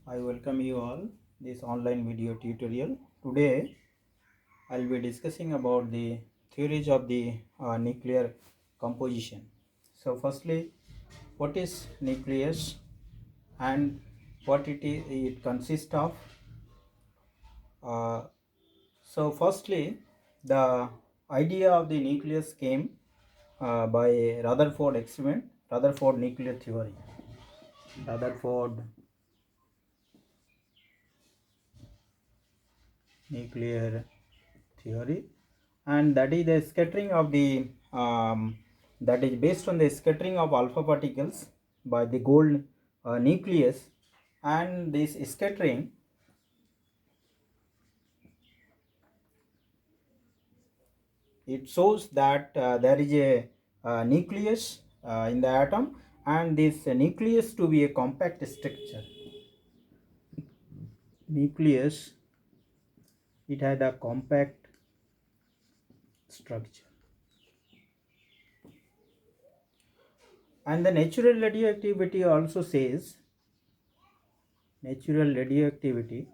I welcome you all this online video tutorial. Today I'll be discussing about the theories of the nuclear composition. So firstly, what is nucleus and it consists of? Uh, so firstly, the idea of the nucleus came by Rutherford experiment, Rutherford nuclear theory. Rutherford nuclear theory, and that is the scattering of the that is based on the scattering of alpha particles by the gold nucleus, and this scattering it shows that there is a nucleus in the atom, and this nucleus to be a compact structure. Nucleus, it had a compact structure, and the natural radioactivity also says natural radioactivity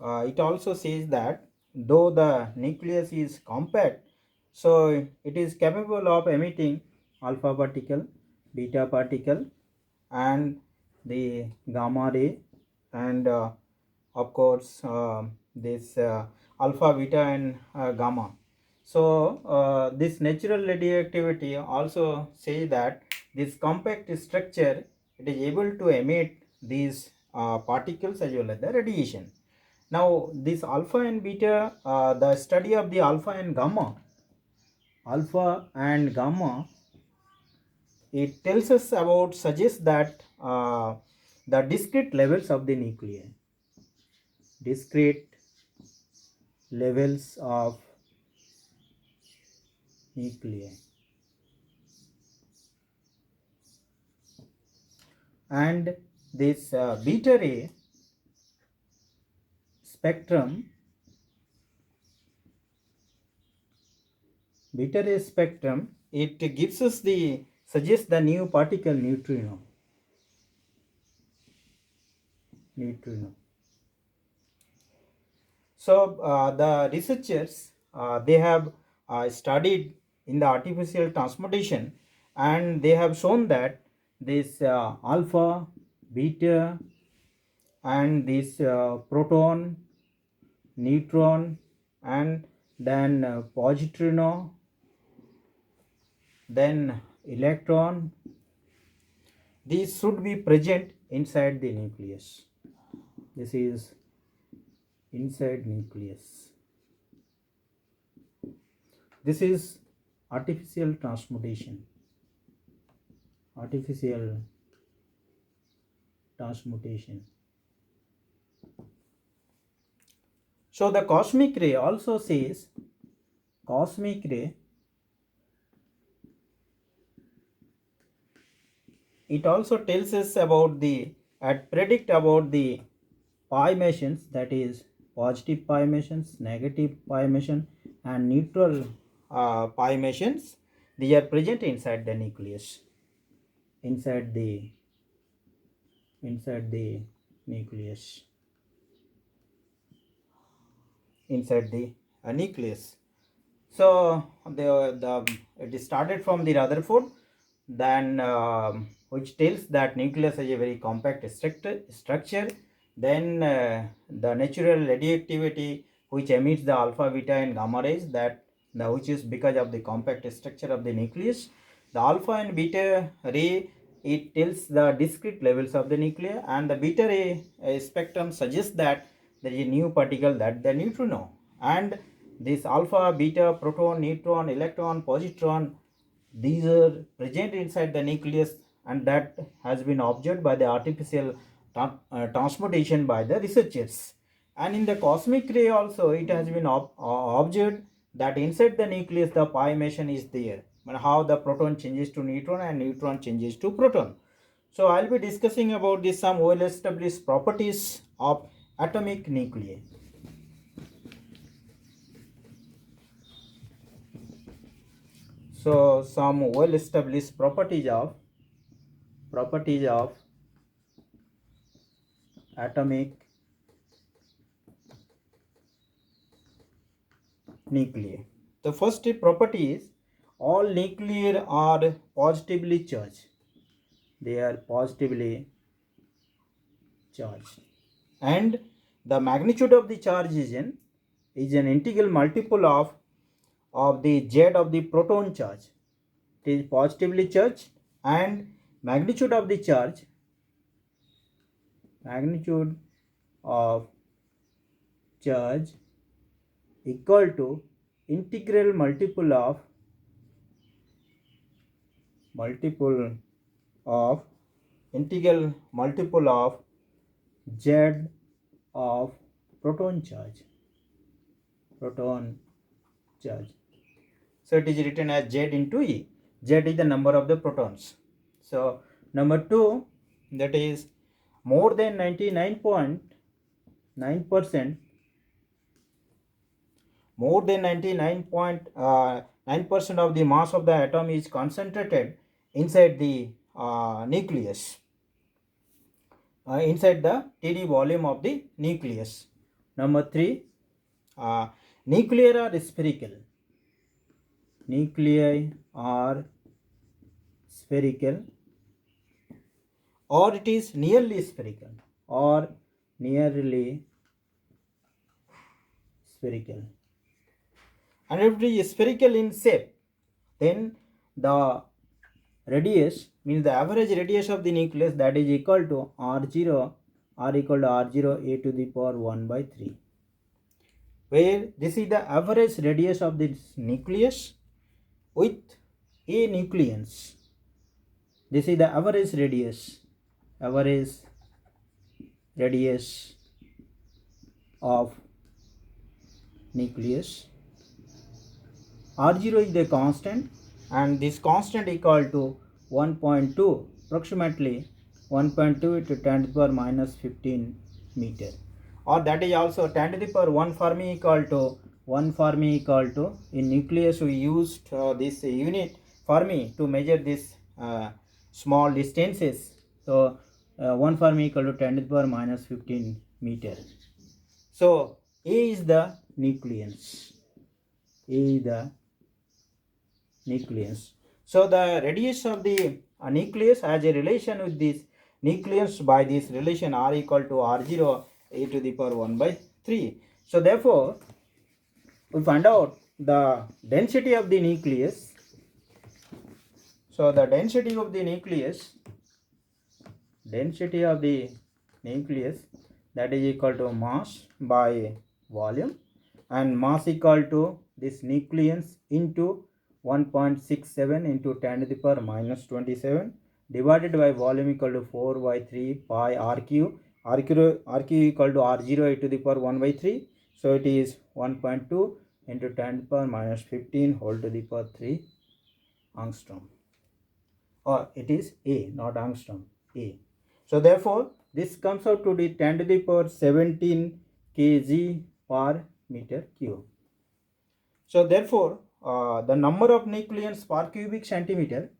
it also says that though the nucleus is compact, so it is capable of emitting alpha particle, beta particle, and the gamma ray, and of course this alpha, beta, and gamma. So this natural radioactivity also says that this compact structure, it is able to emit these particles as well as the radiation. Now this alpha and beta, the study of the alpha and gamma, it tells us about, suggests that the discrete levels of the nuclei, discrete levels of nuclei, and this beta ray spectrum, it gives us the, suggests the new particle neutrino. So the researchers, they have studied in the artificial transmutation, and they have shown that this alpha, beta, and this proton, neutron, and then positrino, then electron, these should be present inside the nucleus. This is inside nucleus. This is artificial transmutation. So the cosmic ray also says, cosmic ray, it also tells us about the, predict about the pi measurements, that is positive pi measurements, negative pi measurement, and neutral pi measurements. These are present inside the nucleus, inside the nucleus, inside the nucleus. So it is started from the Rutherford, then which tells that nucleus is a very compact structure. Then the natural radioactivity which emits the alpha, beta, and gamma rays, that which is because of the compact structure of the nucleus. The alpha and beta ray, it tells the discrete levels of the nuclei, and the beta ray spectrum suggests that there is a new particle, that the neutrino, and this alpha, beta, proton, neutron, electron, positron, these are present inside the nucleus, and that has been observed by the artificial transmutation by the researchers. And in the cosmic ray also, it has been observed that inside the nucleus the pi measurement is there, and how the proton changes to neutron and neutron changes to proton. So I'll be discussing about this some well established properties of atomic nuclei. So some well established properties of properties of atomic nuclei. The first property is all nuclei are positively charged. They are positively charged, and the magnitude of the charge is an integral multiple of the z of the proton charge. It is positively charged, and magnitude of the charge, magnitude of charge equal to integral multiple of integral multiple of z of proton charge. So it is written as z into e. Z is the number of the protons. So number 2, that is more than 99.9%, more than 99.9% of the mass of the atom is concentrated inside the nucleus, inside the TD volume of the nucleus. Number 3, nuclei are spherical. Nuclei are spherical, or it is nearly spherical, or nearly spherical. And if it is spherical in shape, then the radius, means the average radius of the nucleus, that is equal to r0, r equal to r0 a to the power 1 by 3, where this is the average radius of this nucleus with a nucleons. This is the average radius of nucleus. R0 is the constant, and this constant equal to 1.2, approximately 1.2 into 10 to the power minus 15 meter, or that is also 10 to the power 1 Fermi equal to in nucleus we used this unit Fermi to measure this small distances. So 1 Fermi equal to 10 to the power minus 15 meter. So A is the nucleus. So the radius of the nucleus has a relation with this nucleus by this relation r equal to r0 a to the power 1 by 3. So therefore, we find out the density of the nucleus. So the density of the nucleus, that is equal to mass by volume, and mass equal to this nucleus into 1.67 into 10 to the power minus 27 divided by volume equal to 4 by 3 pi rq. rq equal to r0 a to the power 1 by 3. So it is 1.2 into 10 to the power minus 15 whole to the power 3 angstrom. Or it is A, not angstrom, A. So therefore, this comes out to be 10 to the power 17 kg per meter cube. So therefore, the number of nucleons per cubic centimeter,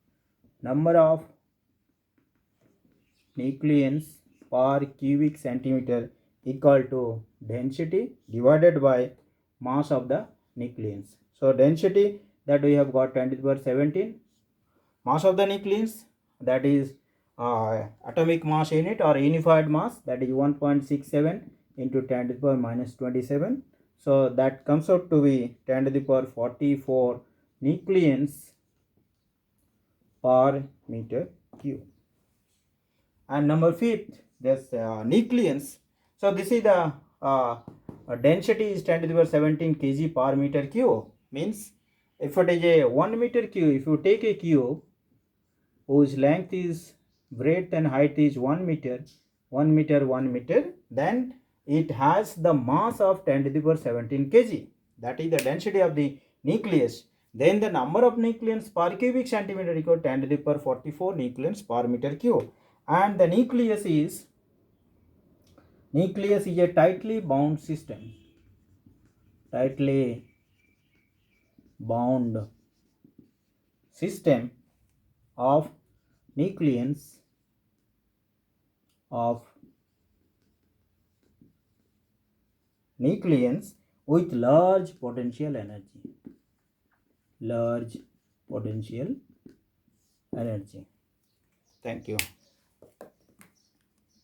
equal to density divided by mass of the nucleons. So density that we have got 10 to the power 17, mass of the nucleons, that is atomic mass unit or unified mass, that is 1.67 into 10 to the power minus 27. So that comes out to be 10 to the power 44 nucleons per meter cube. And number 5, this nucleons. So this is the density is 10 to the power 17 kg per meter cube. Means if it is a 1 meter cube, if you take a cube whose length is, breadth and height is 1 meter, then it has the mass of 10 to the power 17 kg. That is the density of the nucleus. Then the number of nucleons per cubic centimeter equal to 10 to the power 44 nucleons per meter cube. And the nucleus is a tightly bound system. Of nucleons of nucleons with large potential energy. Large potential energy. Thank you.